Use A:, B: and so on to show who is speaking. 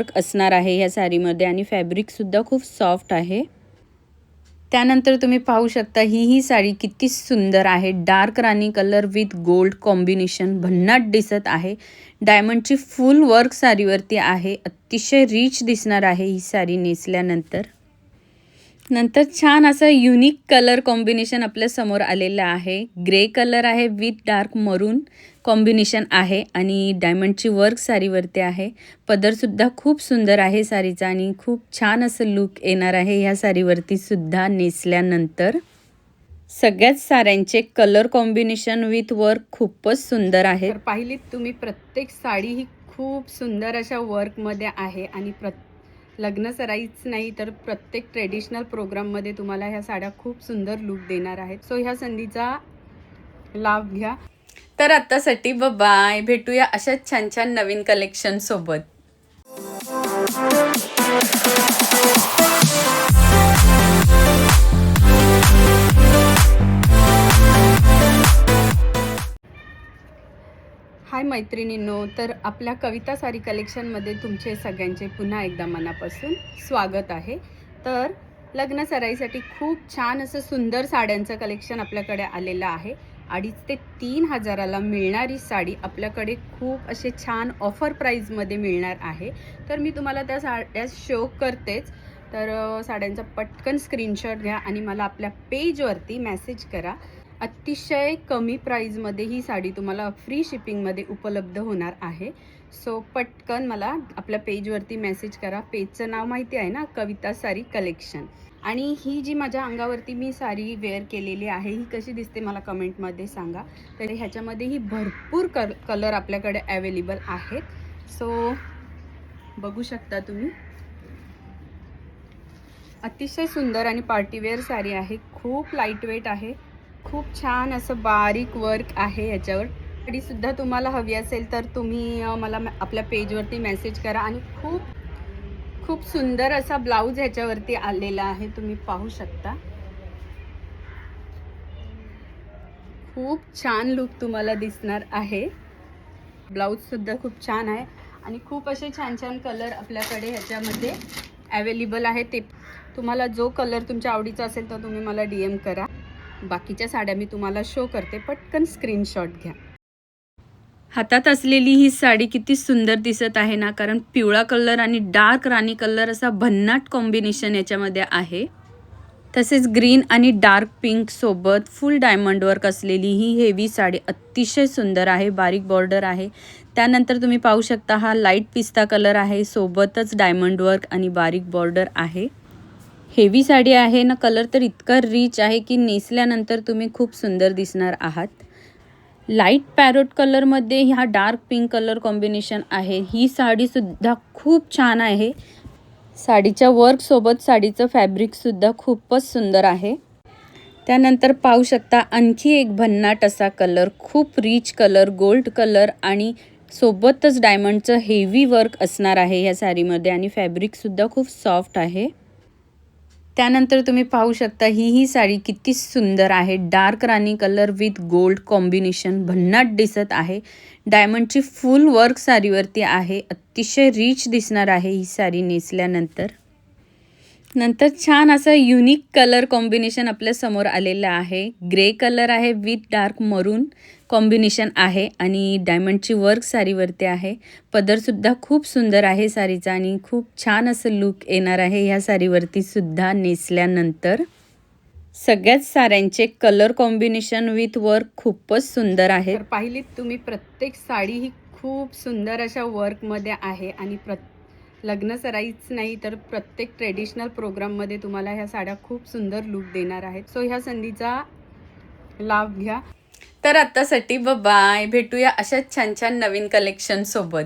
A: Work असणार आहे ह्या साडीमध्ये आणि फॅब्रिकसुद्धा खूप सॉफ्ट आहे। त्यानंतर तुम्ही पाहू शकता ही साडी किती सुंदर आहे। Dark Rani colour with gold combination भन्नाट दिसत आहे। डायमंडची फुल वर्क साडीवरती आहे। अतिशय रिच दिसणार आहे ही साडी नेसल्यानंतर। नंतर छान असं युनिक कलर कॉम्बिनेशन आपल्या समोर आलेलं आहे। ग्रे कलर आहे विथ डार्क मरून कॉम्बिनेशन आहे आणि डायमंडची वर्क साडीवरती आहे। पदरसुद्धा खूप सुंदर आहे साडीचा आणि खूप छान असं लुक येणार आहे ह्या साडीवरती सुद्धा नेसल्यानंतर। सगळ्याच साड्यांचे कलर कॉम्बिनेशन विथ वर्क खूपच सुंदर आहे। पाहिलीत तुम्ही प्रत्येक साडी ही खूप सुंदर अशा वर्कमध्ये आहे आणि लग्न सराईच नाही तर प्रत्येक ट्रेडिशनल प्रोग्राममध्ये तुम्हाला ह्या साड्या खूप सुंदर लुक देणार आहेत। सो ह्या संधीचा लाभ घ्या। तर आतासाठी बाय, भेटूया अशाच छान छान नवीन कलेक्शन सोबत। हाय मैत्रिणींनो, तर आपल्या कविता साडी कलेक्शनमध्ये तुमचे सगळ्यांचे पुन्हा एकदा मनापासून स्वागत आहे। तर लग्न सराईसाठी खूप छान असं सुंदर साड्यांचं कलेक्शन आपल्याकडे आलेलं आहे। 2.5 ते 3 हजाराला मिळणारी साडी आपल्याकडे खूप असे छान ऑफर प्राईजमध्ये मिळणार आहे। तर मी तुम्हाला त्या साड्या शो करतेच, तर साड्यांचा पटकन स्क्रीनशॉट घ्या आणि मला आपल्या पेजवरती मेसेज करा। अतिशय कमी प्राईजमध्ये ही साडी तुम्हाला फ्री शिपिंगमध्ये उपलब्ध होणार आहे। सो पटकन मला आपल्या पेजवरती मेसेज करा। पेजचं नाव माहिती आहे ना, कविता साडी कलेक्शन। आणि ही जी माझ्या अंगावरती मी साडी वेअर केलेली आहे ही कशी दिसते मला कमेंटमध्ये सांगा। तर ह्याच्यामध्ये ही भरपूर कलर आपल्याकडे अवेलेबल आहेत। सो बघू शकता तुम्ही, अतिशय सुंदर आणि पार्टीवेअर साडी आहे। खूप लाईट वेट आहे, खूप छान असं बारीक वर्क आहे याच्यावर। साडी सुद्धा तुम्हाला हवी असेल तर तुम्ही मला आपल्या पेजवरती मेसेज करा। आणि खूप खूप सुंदर असा ब्लाऊज ह्याच्यावरती आलेला आहे, तुम्ही पाहू शकता। खूप छान लुक तुम्हाला दिसणार आहे। ब्लाऊज सुद्धा खूप छान आहे आणि खूप असे छान छान कलर आपल्याकडे ह्याच्यामध्ये अवेलेबल आहे। ते तुम्हाला जो कलर तुमच्या आवडीचा असेल तर तुम्ही मला DM करा। बाकीच्या साड्या मी तुम्हाला शो करते, पटकन स्क्रीनशॉट घ्या। हातात असलेली ही साडी किती सुंदर दिसत आहे ना, कारण पिवळा कलर आणि डार्क राणी कलर असा भन्नाट कॉम्बिनेशन याच्यामध्ये आहे। तसेच ग्रीन आणि डार्क पिंक सोबत फुल डायमंड वर्क असलेली ही हेवी साडी अतिशय सुंदर आहे। बारीक बॉर्डर आहे। त्यानंतर तुम्ही पाहू शकता हा लाईट पिस्ता कलर आहे, सोबतच डायमंड वर्क आणि बारीक बॉर्डर आहे। हेवी साडी आहे ना, कलर तर इतका रिच आहे की नेसल्यानंतर तुम्ही खूप सुंदर दिसणार आहात। लाईट पॅरोट कलरमध्ये ह्या डार्क पिंक कलर कॉम्बिनेशन आहे। ही साडीसुद्धा खूप छान आहे। साडीच्या वर्कसोबत साडीचं फॅब्रिकसुद्धा खूपच सुंदर आहे। त्यानंतर पाहू शकता आणखी एक भन्नाट असा कलर, खूप रिच कलर, गोल्ड कलर आणि सोबतच डायमंडचं हेवी वर्क असणार आहे ह्या साडीमध्ये आणि फॅब्रिकसुद्धा खूप सॉफ्ट आहे। त्यानंतर तुम्ही पाहू शकता ही साडी किती सुंदर आहे। Dark Rani colour with gold combination भन्नाट दिसत आहे। डायमंडची फुल वर्क साडीवरती आहे। अतिशय रिच दिसणार आहे ही साडी नेसल्यानंतर। नंतर छान असं युनिक कलर कॉम्बिनेशन आपल्या समोर आलेलं आहे। ग्रे कलर आहे विथ डार्क मरून कॉम्बिनेशन आहे आणि डायमंडची वर्क साडीवरती आहे। पदरसुद्धा खूप सुंदर आहे साडीचा आणि खूप छान असं लुक येणार आहे ह्या साडीवरती सुद्धा नेसल्यानंतर। सगळ्याच साड्यांचे कलर कॉम्बिनेशन विथ वर्क खूपच सुंदर आहे। तर पाहिलीत तुम्ही प्रत्येक साडी ही खूप सुंदर अशा वर्कमध्ये आहे आणि लग्न सराईच नाही तर प्रत्येक ट्रेडिशनल प्रोग्राममध्ये तुम्हाला ह्या साड्या खूप सुंदर लुक देणार आहेत। सो ह्या संधीचा लाभ घ्या। तर आतासाठी बाय, भेटूया अशाच छान छान नवीन कलेक्शन सोबत।